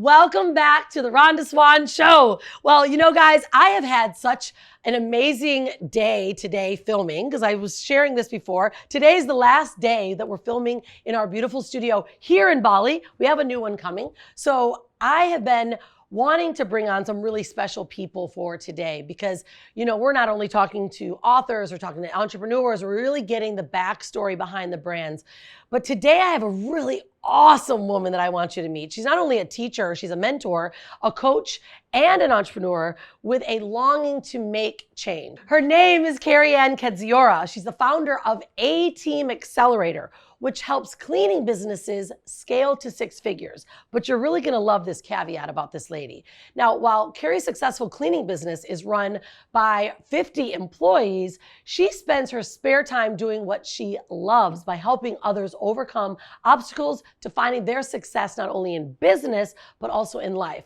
Welcome back to the Rhonda Swan Show. Well, you know, guys, I have had such an amazing day today filming because I was sharing this before. Today's the last day that we're filming in our beautiful studio here in Bali. We have a new one coming. So I have been wanting to bring on some really special people for today because, you know, we're not only talking to authors, we're talking to entrepreneurs, we're really getting the backstory behind the brands. But today I have a really awesome woman that I want you to meet. She's not only a teacher, she's a mentor, a coach, and an entrepreneur with a longing to make change. Her name is Kerri Ann Kedziora. She's the founder of A-Team Accelerator, which helps cleaning businesses scale to 6 figures. But you're really gonna love this caveat about this lady. Now, while Kerri's successful cleaning business is run by 50 employees, she spends her spare time doing what she loves by helping others overcome obstacles to finding their success, not only in business, but also in life.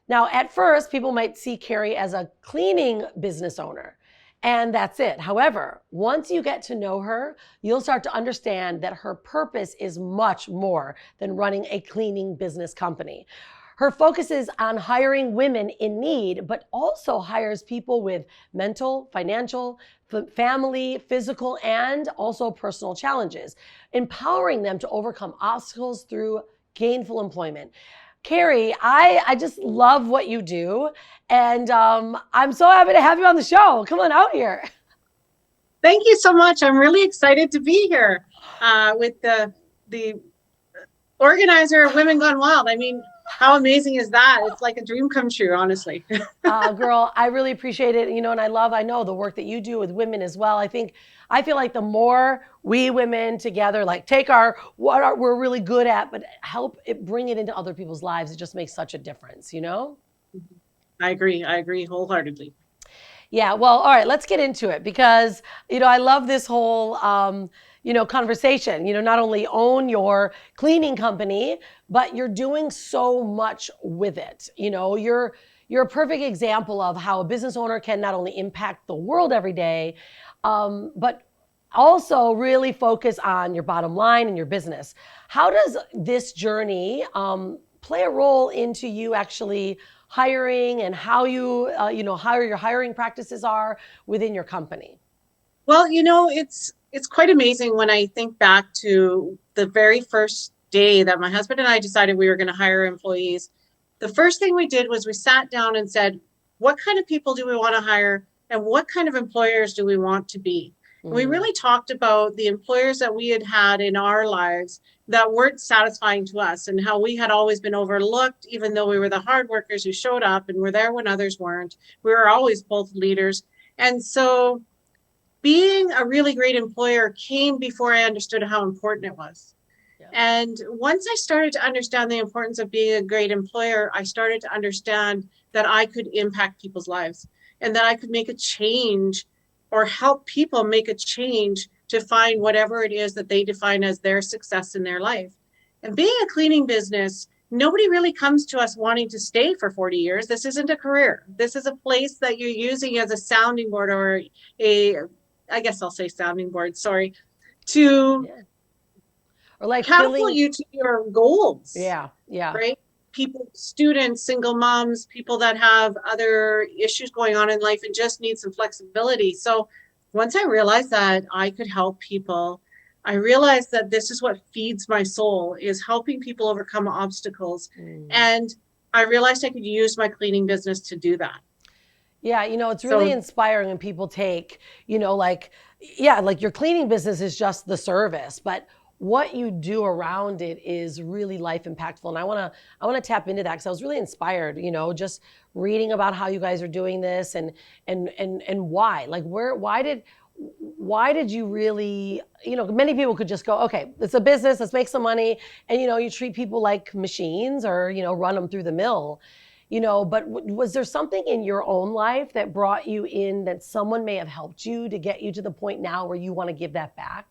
Now, at first, people might see Kerri as a cleaning business owner. And that's it. However, once you get to know her, you'll start to understand that her purpose is much more than running a cleaning business company. Her focus is on hiring women in need, but also hires people with mental, financial, family, physical, and also personal challenges, empowering them to overcome obstacles through gainful employment. Kerri, I just love what you do. And I'm so happy to have you on the show. Come on out here. Thank you so much. I'm really excited to be here with the organizer of Women Gone Wild. I mean, how amazing is that? It's like a dream come true, honestly. Girl, I really appreciate it. You know, and I know the work that you do with women as well. I feel like the more we women together, like take what we're really good at, but help it bring it into other people's lives, it just makes such a difference, you know? I agree wholeheartedly. Yeah, well, all right, let's get into it because, you know, I love this whole, conversation. You know, not only own your cleaning company, but you're doing so much with it. You know, you're a perfect example of how a business owner can not only impact the world every day, but also really focus on your bottom line and your business. How does this journey play a role into you actually hiring and how how your hiring practices are within your company? Well, you know, it's quite amazing when I think back to the very first day that my husband and I decided we were going to hire employees. The first thing we did was we sat down and said, what kind of people do we want to hire and what kind of employers do we want to be? And we really talked about the employers that we had had in our lives that weren't satisfying to us and how we had always been overlooked, even though we were the hard workers who showed up and were there when others weren't. We were always both leaders. And so being a really great employer came before I understood how important it was. Yeah. And once I started to understand the importance of being a great employer, I started to understand that I could impact people's lives and that I could make a change or help people make a change to find whatever it is that they define as their success in their life. And being a cleaning business, nobody really comes to us wanting to stay for 40 years. This isn't a career. This is a place that you're using as a sounding board or I guess I'll say sounding board, sorry, to or like catapult you to your goals. Yeah. Right? People, students, single moms, people that have other issues going on in life and just need some flexibility. So once I realized that I could help people, I realized that this is what feeds my soul, is helping people overcome obstacles. And I realized I could use my cleaning business to do that. Yeah, you know, it's really inspiring when people take, you know, like your cleaning business is just the service, but what you do around it is really life impactful. And I want to tap into that because I was really inspired, you know, just reading about how you guys are doing this and why, like why did you really, you know, many people could just go, okay, it's a business, let's make some money. And, you know, you treat people like machines or, you know, run them through the mill, you know, but was there something in your own life that brought you in that someone may have helped you to get you to the point now where you want to give that back?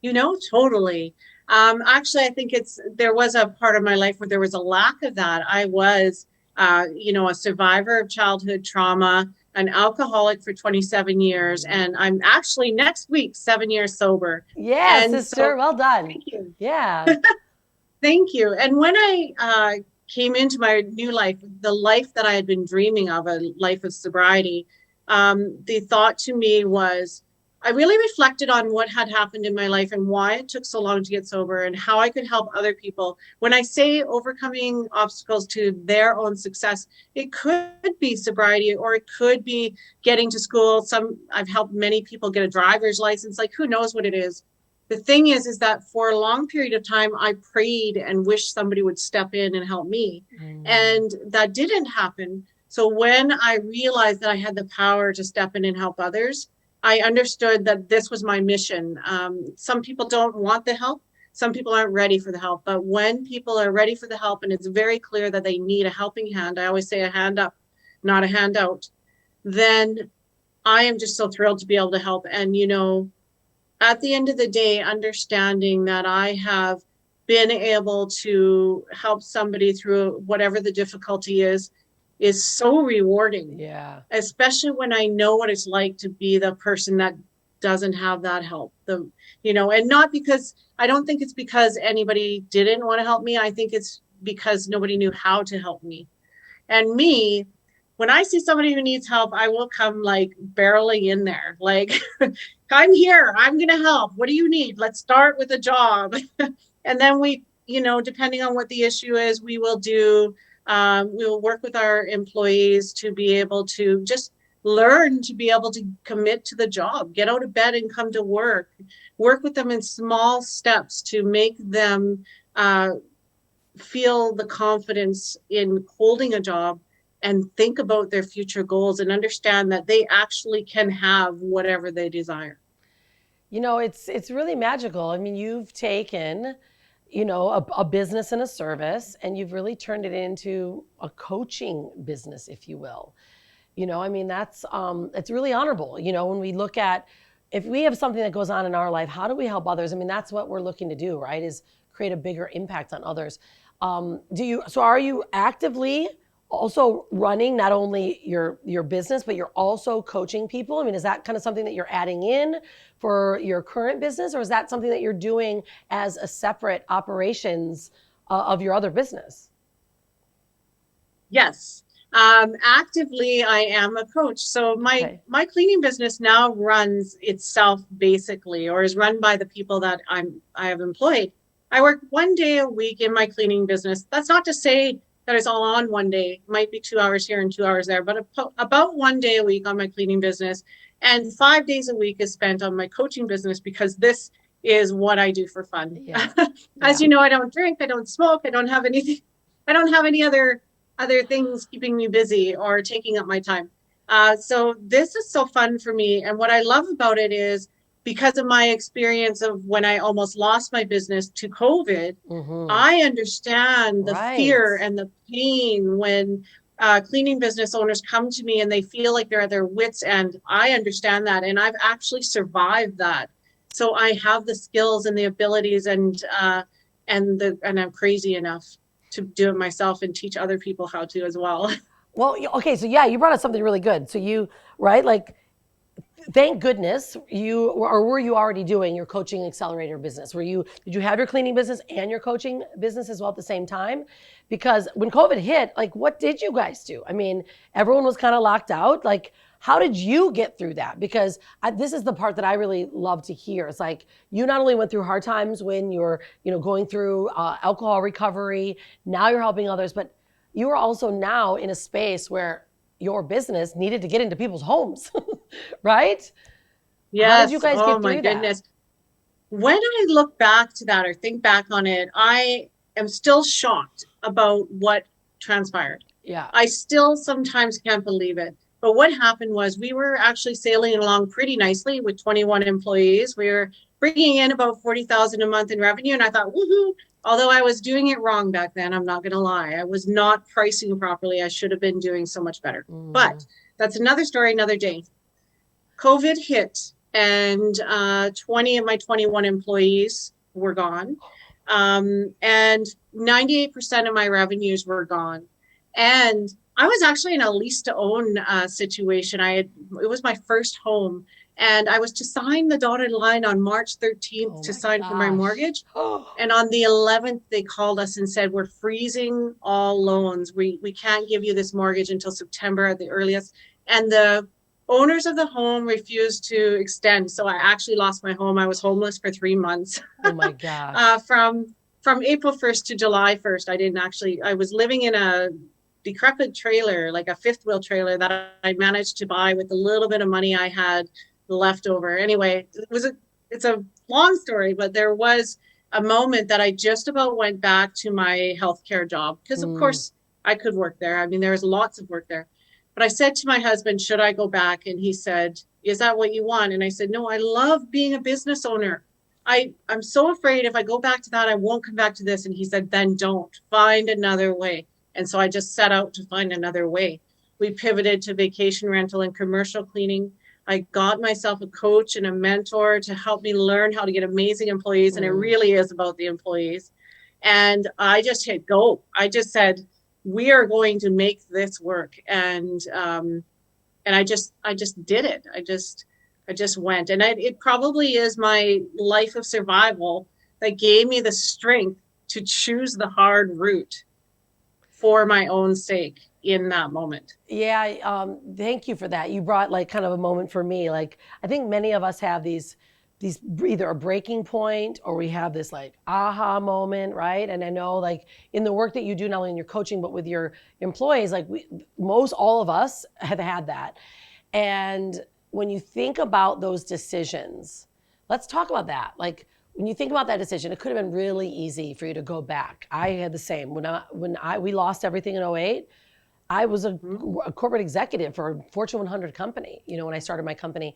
You know, totally. Actually, I think there was a part of my life where there was a lack of that. I was, a survivor of childhood trauma, an alcoholic for 27 years, and I'm actually next week 7 years sober. Yeah, sister, well done. Thank you. Yeah. Thank you. And when I came into my new life, the life that I had been dreaming of, a life of sobriety, the thought to me was, I really reflected on what had happened in my life and why it took so long to get sober and how I could help other people. When I say overcoming obstacles to their own success, it could be sobriety, or it could be getting to school. I've helped many people get a driver's license, like who knows what it is. The thing is that for a long period of time, I prayed and wished somebody would step in and help me. And that didn't happen. So when I realized that I had the power to step in and help others, I understood that this was my mission. Some people don't want the help. Some people aren't ready for the help. But when people are ready for the help and it's very clear that they need a helping hand, I always say a hand up, not a hand out, then I am just so thrilled to be able to help. And, at the end of the day, understanding that I have been able to help somebody through whatever the difficulty is so rewarding. Yeah. Especially when I know what it's like to be the person that doesn't have that help. And not because, I don't think it's because anybody didn't want to help me. I think it's because nobody knew how to help me. And me, when I see somebody who needs help, I will come like barreling in there. Like, I'm here, I'm going to help. What do you need? Let's start with a job. And then we, depending on what the issue is, we will work with our employees to be able to just learn to be able to commit to the job, get out of bed and come to work with them in small steps to make them feel the confidence in holding a job and think about their future goals and understand that they actually can have whatever they desire. It's really magical. I mean, you've taken, a business and a service, and you've really turned it into a coaching business, if you will. That's it's really honorable. When we look at, if we have something that goes on in our life, how do we help others? I mean, that's what we're looking to do, right? Is create a bigger impact on others. So are you actively also running not only your business, but you're also coaching people? I mean, is that kind of something that you're adding in for your current business, or is that something that you're doing as a separate operations of your other business? Yes. Actively, I am a coach. So my cleaning business now runs itself basically, or is run by the people that I have employed. I work 1 day a week in my cleaning business. That's not to say that it's all on 1 day. It might be 2 hours here and 2 hours there, but about 1 day a week on my cleaning business, and 5 days a week is spent on my coaching business, because this is what I do for fun. Yeah. As you know, I don't drink, I don't smoke, I don't have anything. I don't have any other things keeping me busy or taking up my time. So this is so fun for me. And what I love about it is, because of my experience of when I almost lost my business to COVID, I understand the fear and the pain when cleaning business owners come to me and they feel like they're at their wits' end. I understand that, and I've actually survived that. So I have the skills and the abilities, and I'm crazy enough to do it myself and teach other people how to as well. Well, okay, so yeah, you brought up something really good. So thank goodness were you already doing your coaching accelerator business? Did you have your cleaning business and your coaching business as well at the same time? Because when COVID hit, what did you guys do? I mean, everyone was kind of locked out. How did you get through that? Because this is the part that I really love to hear. It's like, you not only went through hard times when you're, going through alcohol recovery, now you're helping others, but you are also now in a space where your business needed to get into people's homes, right? Yes. How did you guys get through Oh my goodness. When I look back to that or think back on it, I am still shocked about what transpired. Yeah. I still sometimes can't believe it. But what happened was, we were actually sailing along pretty nicely with 21 employees. We were bringing in about 40,000 a month in revenue. And I thought, woohoo, although I was doing it wrong back then, I'm not going to lie. I was not pricing properly. I should have been doing so much better. But that's another story, another day. COVID hit, and 20 of my 21 employees were gone. And 98% of my revenues were gone. And I was actually in a lease to own situation. It was my first home, And I was to sign the dotted line on March 13th to sign for my mortgage. And on the 11th, they called us and said, we're freezing all loans. We can't give you this mortgage until September at the earliest. And the owners of the home refused to extend. So I actually lost my home. I was homeless for 3 months. Oh my gosh. From April 1st to July 1st, I was living in a decrepit trailer, like a fifth wheel trailer that I managed to buy with a little bit of money I had left over. Anyway, it's a long story, but there was a moment that I just about went back to my healthcare job because of course I could work there. I mean, there was lots of work there. But I said to my husband, should I go back? And he said, is that what you want? And I said, no, I love being a business owner. I'm so afraid if I go back to that, I won't come back to this. And he said, then don't, find another way. And so I just set out to find another way. We pivoted to vacation rental and commercial cleaning. I got myself a coach and a mentor to help me learn how to get amazing employees. And it really is about the employees. And I just hit go. I just said, we are going to make this work. And I just did it. I just went. And it probably is my life of survival that gave me the strength to choose the hard route for my own sake in that moment. Yeah, thank you for that. You brought like kind of a moment for me. Like I think many of us have these either a breaking point or we have this like aha moment, right? And I know like in the work that you do, not only in your coaching but with your employees, like all of us have had that. And when you think about those decisions, let's talk about that. Like when you think about that decision, it could have been really easy for you to go back. I had the same. We lost everything in 2008, I was a corporate executive for a Fortune 100 company, when I started my company.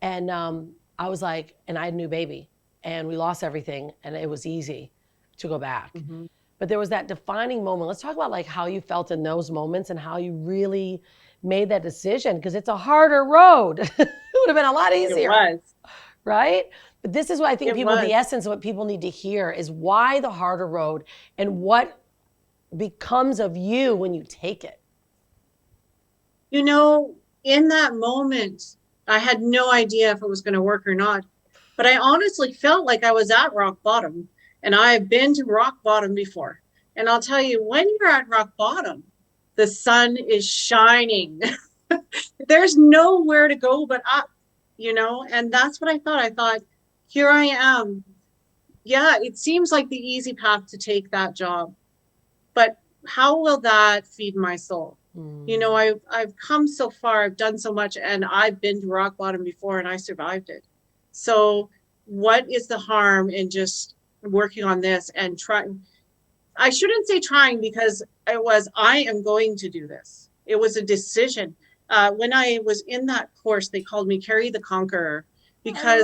And I was like, and I had a new baby and we lost everything and it was easy to go back. Mm-hmm. But there was that defining moment. Let's talk about like how you felt in those moments and how you really made that decision, because it's a harder road. It would have been a lot easier. It was. Right? But this is what I think the essence of what people need to hear is why the harder road and what becomes of you when you take it. In that moment, I had no idea if it was going to work or not. But I honestly felt like I was at rock bottom. And I've been to rock bottom before. And I'll tell you, when you're at rock bottom, the sun is shining. There's nowhere to go but up, and that's what I thought. I thought, here I am. Yeah, it seems like the easy path to take that job. But how will that feed my soul? I've come so far, I've done so much, and I've been to rock bottom before and I survived it. So what is the harm in just working on this and trying? I shouldn't say trying, because I am going to do this. It was a decision. When I was in that course, they called me Kerri the Conqueror, because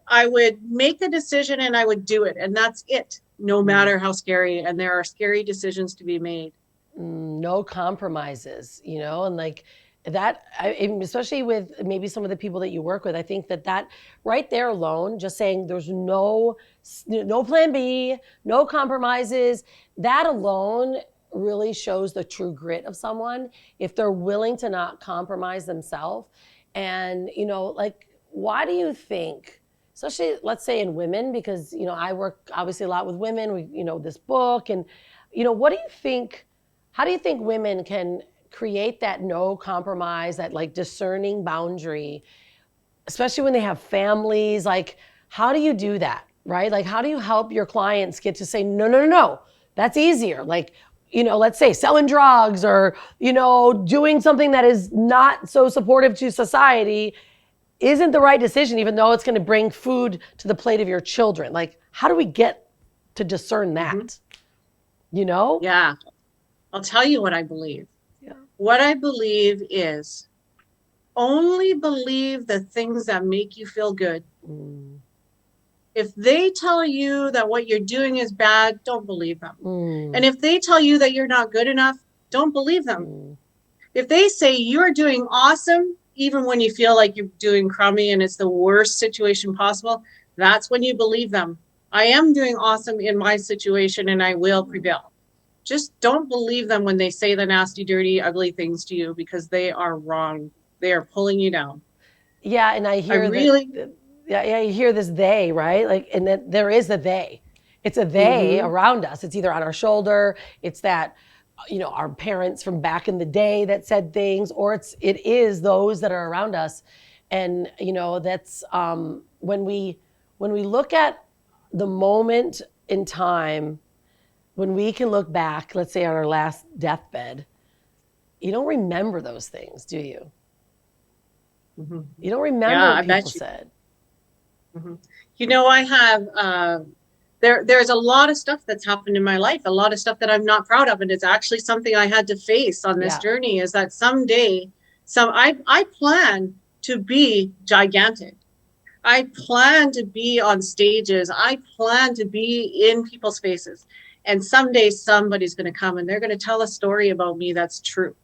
I would make a decision and I would do it. And that's it, no matter how scary. And there are scary decisions to be made. No compromises, and like that, especially with maybe some of the people that you work with, I think that right there alone, just saying there's no plan B, no compromises, that alone really shows the true grit of someone if they're willing to not compromise themselves. And, like, why do you think, especially let's say in women, because, I work obviously a lot with women, we, this book and, what do you think, how do you think women can create that no compromise, that like discerning boundary, especially when they have families? Like, how do you do that, right? Like, how do you help your clients get to say, no, that's easier. Like, let's say selling drugs or, doing something that is not so supportive to society isn't the right decision, even though it's going to bring food to the plate of your children. Like, how do we get to discern that? Mm-hmm. Yeah. I'll tell you what I believe. Yeah. What I believe is only believe the things that make you feel good. Mm. If they tell you that what you're doing is bad, don't believe them. Mm. And if they tell you that you're not good enough, don't believe them. Mm. If they say you're doing awesome, even when you feel like you're doing crummy and it's the worst situation possible, that's when you believe them. I am doing awesome in my situation and I will prevail. Just don't believe them when they say the nasty, dirty, ugly things to you, because they are wrong. They are pulling you down. Yeah, and I I hear really, that. Yeah, you hear this they, right? Like, and that there is a they. It's a they hmm around us. It's either on our shoulder. It's that, our parents from back in the day that said things, or it is those that are around us, and that's when we look at the moment in time when we can look back, let's say on our last deathbed, you don't remember those things, do you? hmm You don't yeah, remember what I people bet you. said. hmm I have, there's a lot of stuff that's happened in my life, a lot of stuff that I'm not proud of. And it's actually something I had to face on this Yeah. journey is that someday, I plan to be gigantic. I plan to be on stages. I plan to be in people's faces. And someday somebody's going to come and they're going to tell a story about me that's true.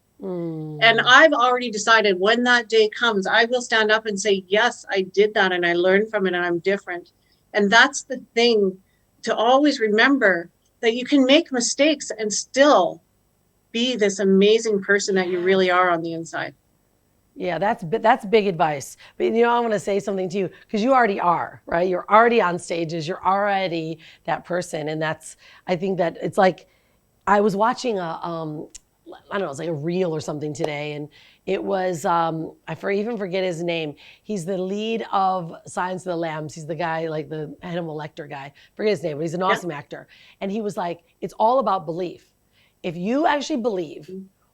And Mm. I've already decided when that day comes, I will stand up and say, yes, I did that and I learned from it and I'm different. And that's the thing to always remember, that you can make mistakes and still be this amazing person that you really Yes. are on the inside. Yeah, that's big advice. But I want to say something to you because you already are, right? You're already on stages. You're already that person, and I think that it's like I was watching I don't know, it's like a reel or something today, and it was even forget his name. He's the lead of Silence of the Lambs. He's the guy like the Hannibal Lecter guy. Forget his name, but he's an Yeah. awesome actor. And he was like, it's all about belief. If you actually believe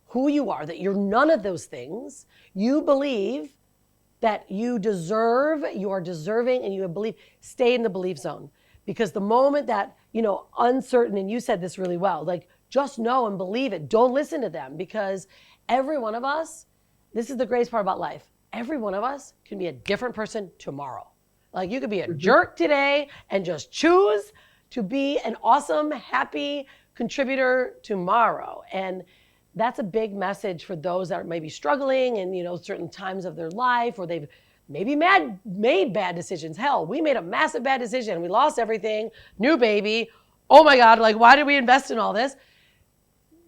who you are, that you're none of those things, you believe that you are deserving, and you believe, stay in the belief zone. Because the moment that, uncertain, and you said this really well, like just know and believe it. Don't listen to them, because every one of us, this is the greatest part about life. Every one of us can be a different person tomorrow. Like you could be a hmm jerk today and just choose to be an awesome, happy contributor tomorrow. And that's a big message for those that are maybe struggling in certain times of their life, or they've maybe made bad decisions. Hell, we made a massive bad decision. We lost everything, new baby. Oh my God, like why did we invest in all this?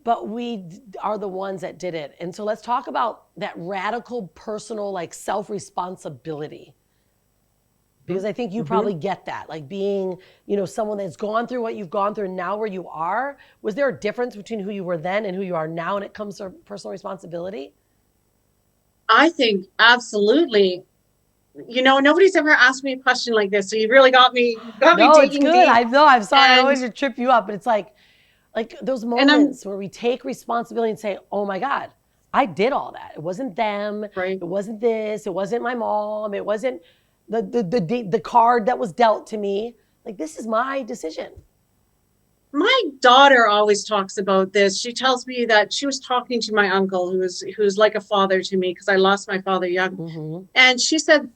But we are the ones that did it. And so let's talk about that radical personal like self-responsibility, because I think you hmm probably get that, like being, someone that's gone through what you've gone through and now where you are. Was there a difference between who you were then and who you are now when it comes to personal responsibility? I think absolutely. Nobody's ever asked me a question like this. So you really got me No, it's digging good. deep. I know. I'm sorry. I don't And want to trip you up, but it's like those and I'm moments where we take responsibility and say, "Oh my God, I did all that. It wasn't them. right. It wasn't this. It wasn't my mom. It wasn't the card that was dealt to me. Like this is my decision." My daughter always talks about this. She tells me that she was talking to my uncle, who's like a father to me because I lost my father young. Mm-hmm. And she said,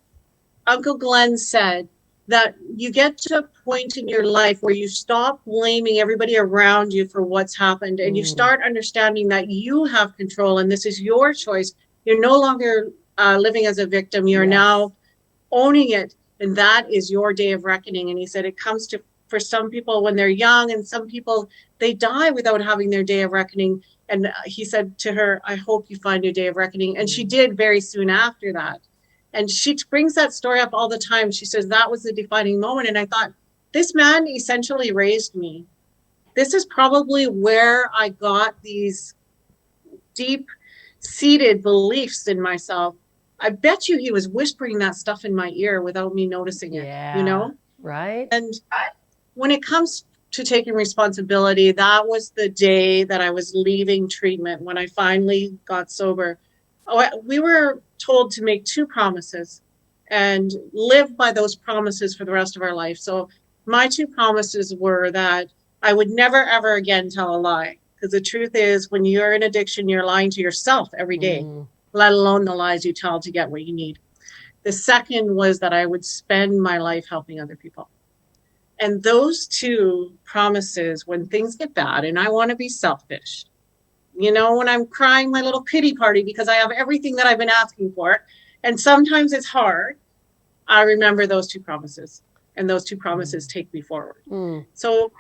Uncle Glenn said that you get to a point in your life where you stop blaming everybody around you for what's happened and you Mm, start understanding that you have control and this is your choice. You're no longer living as a victim. You're yes. now owning it, and that is your day of reckoning. And he said it comes to, for some people when they're young, and some people they die without having their day of reckoning. And he said to her, I hope you find your day of reckoning. And she Mm. did very soon after that. And she brings that story up all the time. She says that was the defining moment. And I thought, this man essentially raised me. This is probably where I got these deep seated beliefs in myself. I bet you he was whispering that stuff in my ear without me noticing it, Yeah. Right. And when it comes to taking responsibility, that was the day that I was leaving treatment when I finally got sober. Oh, we were told to make two promises and live by those promises for the rest of our life. So my two promises were that I would never, ever again tell a lie. Because the truth is, when you're in addiction, you're lying to yourself every day, Mm. let alone the lies you tell to get what you need. The second was that I would spend my life helping other people. And those two promises, when things get bad and I want to be selfish, when I'm crying my little pity party because I have everything that I've been asking for, and sometimes it's hard, I remember those two promises. And those two promises Mm. take me forward. Mm. So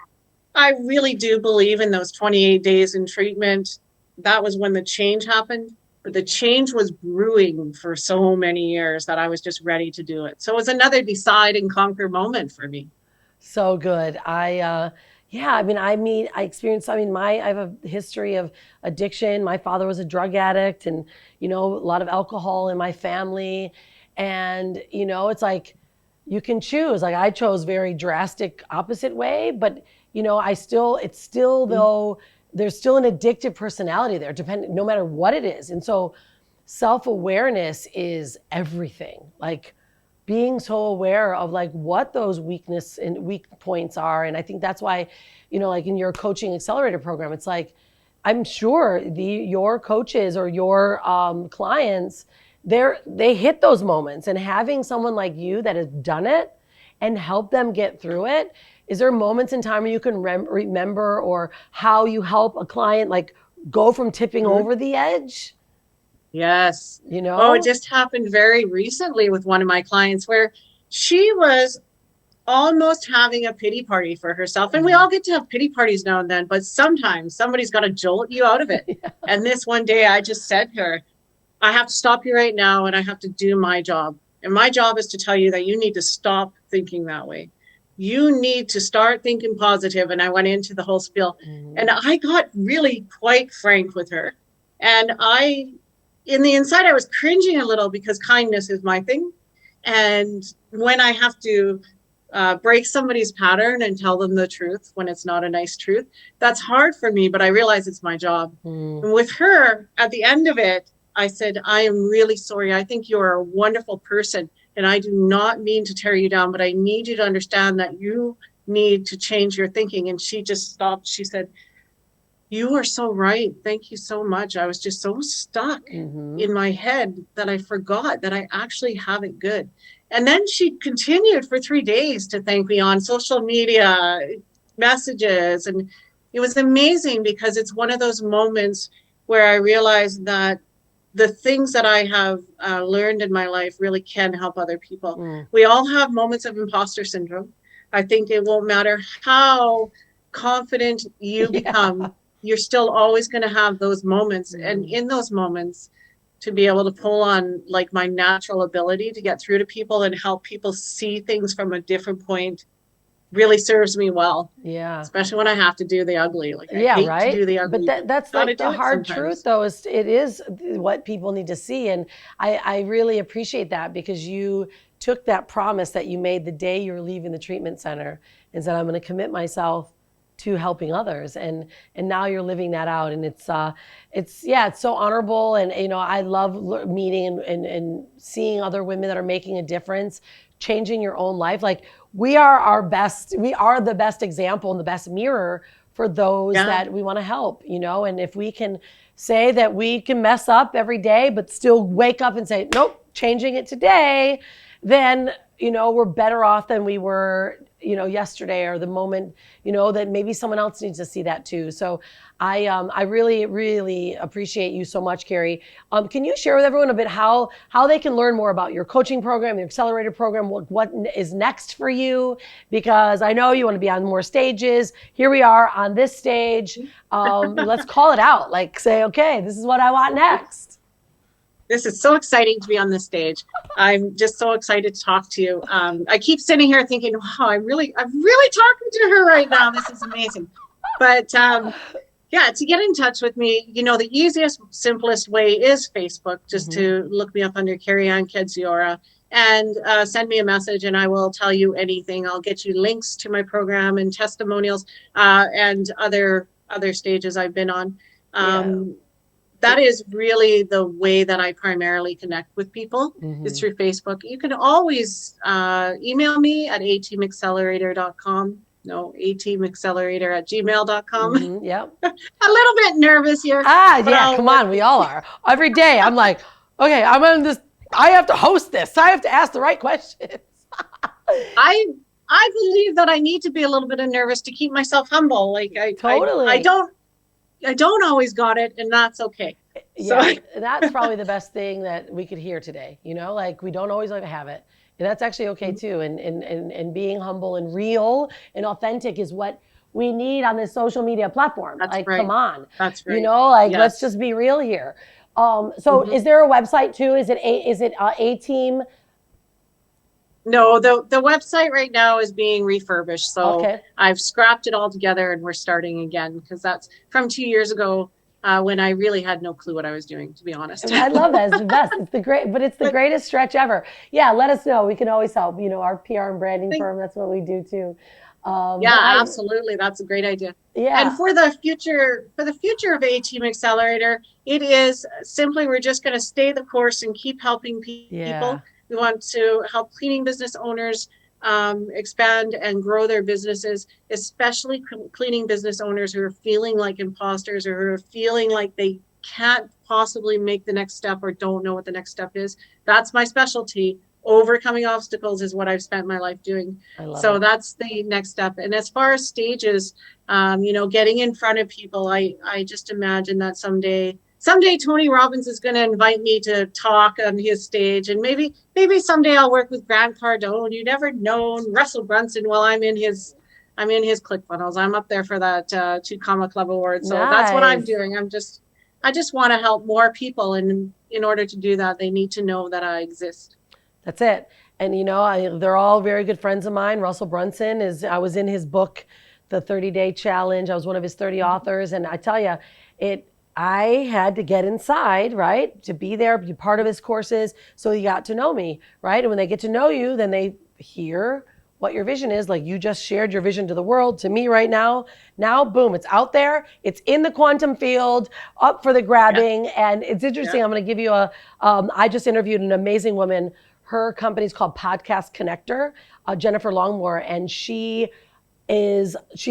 I really do believe in those 28 days in treatment. That was when the change happened. but the change was brewing for so many years that I was just ready to do it. So it was another decide and conquer moment for me. So good. Yeah, I experienced, I have a history of addiction. My father was a drug addict and, a lot of alcohol in my family. And, it's like you can choose. Like I chose very drastic opposite way, but, it's still though, there's still an addictive personality there, no matter what it is. And so self-awareness is everything. Like, being so aware of like what those weakness and weak points are. And I think that's why, like in your coaching accelerator program, it's like, I'm sure your coaches or your clients, they hit those moments, and having someone like you that has done it and help them get through it. Is there moments in time where you can remember, or how you help a client like go from tipping over the edge? Yes. Oh, it just happened very recently with one of my clients where she was almost having a pity party for herself. And we all get to have pity parties now and then, but sometimes somebody's got to jolt you out of it. Yeah. And this one day I just said to her, I have to stop you right now and I have to do my job. And my job is to tell you that you need to stop thinking that way. You need to start thinking positive. And I went into the whole spiel and I got really quite frank with her. And in the inside, I was cringing a little because kindness is my thing. And when I have to break somebody's pattern and tell them the truth when it's not a nice truth, that's hard for me, but I realize it's my job. And with her, at the end of it, I said, I am really sorry. I think you're a wonderful person. And I do not mean to tear you down, but I need you to understand that you need to change your thinking. And she just stopped. She said, you are so right. Thank you so much. I was just so stuck in my head that I forgot that I actually have it good. And then she continued for 3 days to thank me on social media messages. And it was amazing because it's one of those moments where I realized that the things that I have learned in my life really can help other people. We all have moments of imposter syndrome. I think it won't matter how confident you become. You're still always going to have those moments. And in those moments, to be able to pull on like my natural ability to get through to people and help people see things from a different point really serves me well. Yeah. Especially when I have to do the ugly. Like I hate to do the ugly. But that's like the hard truth though, is it is what people need to see. And I really appreciate that, because you took that promise that you made the day you were leaving the treatment center and said, I'm going to commit myself to helping others, and now you're living that out, and it's so honorable. And I love meeting and seeing other women that are making a difference, changing your own life. Like we are the best example and the best mirror for those that we want to help, and if we can say that we can mess up every day but still wake up and say, nope, changing it today, then we're better off than we were yesterday, or the moment, that maybe someone else needs to see that too. So I really, really appreciate you so much, Kerri. Can you share with everyone a bit how they can learn more about your coaching program, your accelerator program, what is next for you? Because I know you want to be on more stages. Here we are on this stage. Let's call it out. Like say, okay, this is what I want next. This is so exciting to be on this stage. I'm just so excited to talk to you. I keep sitting here thinking, wow, I'm really talking to her right now. This is amazing. But to get in touch with me, the easiest, simplest way is Facebook, just to look me up under Kerri Ann Kedziora and send me a message and I will tell you anything. I'll get you links to my program and testimonials and other stages I've been on. That is really the way that I primarily connect with people, is through Facebook. You can always email me at ateamaccelerator.com. No, ateamaccelerator@gmail.com. Yep. A little bit nervous here. Come on. We all are. Every day I'm like, okay, I'm on this. I have to host this. I have to ask the right questions. I believe that I need to be a little bit nervous to keep myself humble. Like I don't always got it, and that's okay. Yeah, that's probably the best thing that we could hear today. Like we don't always have it, and that's actually okay too. And being humble and real and authentic is what we need on this social media platform. That's like, right. Come on, that's right. Let's just be real here. So is there a website too? Is it A Team? No, the website right now is being refurbished. So Okay. I've scrapped it all together and we're starting again because that's from 2 years ago when I really had no clue what I was doing, to be honest. I love that. It's the best. It's the greatest stretch ever. Yeah, let us know. We can always help. Our PR and branding firm, that's what we do too. Yeah, absolutely. That's a great idea. And Yeah. for the future of A Team Accelerator, it is simply we're just going to stay the course and keep helping Yeah. people. We want to help cleaning business owners expand and grow their businesses, especially cleaning business owners who are feeling like imposters or who are feeling like they can't possibly make the next step or don't know what the next step is. That's my specialty. Overcoming obstacles is what I've spent my life doing. I love So it. that's the next step. And as far as stages, getting in front of people, I just imagine that someday Tony Robbins is going to invite me to talk on his stage, and maybe someday I'll work with Grant Cardone. You never know. Russell Brunson. While I'm in his ClickFunnels. I'm up there for that 2 Comma Club award. So that's what I'm Nice. doing. I just want to help more people, and in order to do that, they need to know that I exist. That's it. And they're all very good friends of mine. Russell Brunson I was in his book, The 30-Day Challenge. I was one of his 30 authors. And I tell you, I had to get inside, right? To be there, be part of his courses. So he got to know me, right? And when they get to know you, then they hear what your vision is. Like you just shared your vision to the world, to me right now. Now, boom, it's out there. It's in the quantum field, up for the grabbing. Yeah. And it's interesting. Yeah. I'm going to give you I just interviewed an amazing woman. Her company is called Podcast Connector, Jennifer Longmore, and she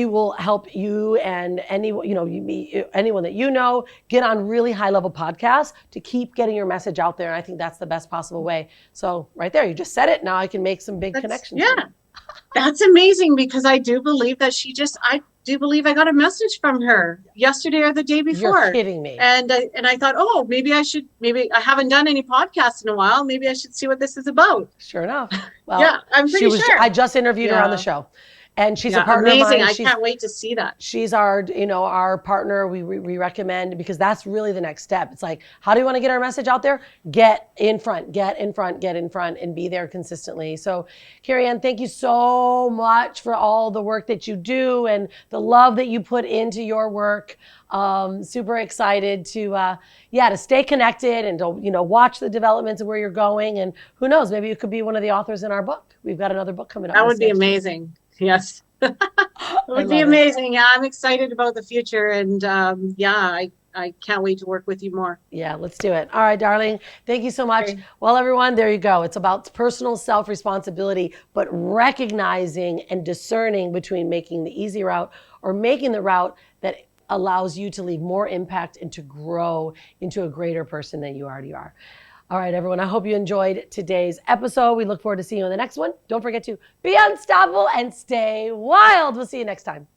will help you and anyone that get on really high level podcasts to keep getting your message out there. And I think that's the best possible way. So right there, you just said it. Now I can make some big connections. Yeah, that's amazing because I do believe that I do believe I got a message from her yesterday or the day before. You're kidding me. And I thought, oh, maybe I haven't done any podcasts in a while. Maybe I should see what this is about. Sure enough. Well, yeah, I'm pretty sure. I just interviewed her on the show. And she's a partner amazing. of mine. I can't wait to see that. She's our partner. We recommend because that's really the next step. It's like, how do you want to get our message out there? Get in front, and be there consistently. So, Kerri Ann, thank you so much for all the work that you do and the love that you put into your work. Super excited to stay connected and to watch the developments of where you're going. And who knows, maybe you could be one of the authors in our book. We've got another book coming up. That would be amazing. Yes. It would be amazing. Yeah, I'm excited about the future. And I can't wait to work with you more. Yeah, let's do it. All right, darling. Thank you so much. Okay. Well, everyone, there you go. It's about personal self-responsibility, but recognizing and discerning between making the easy route or making the route that allows you to leave more impact and to grow into a greater person than you already are. All right, everyone, I hope you enjoyed today's episode. We look forward to seeing you in the next one. Don't forget to be unstoppable and stay wild. We'll see you next time.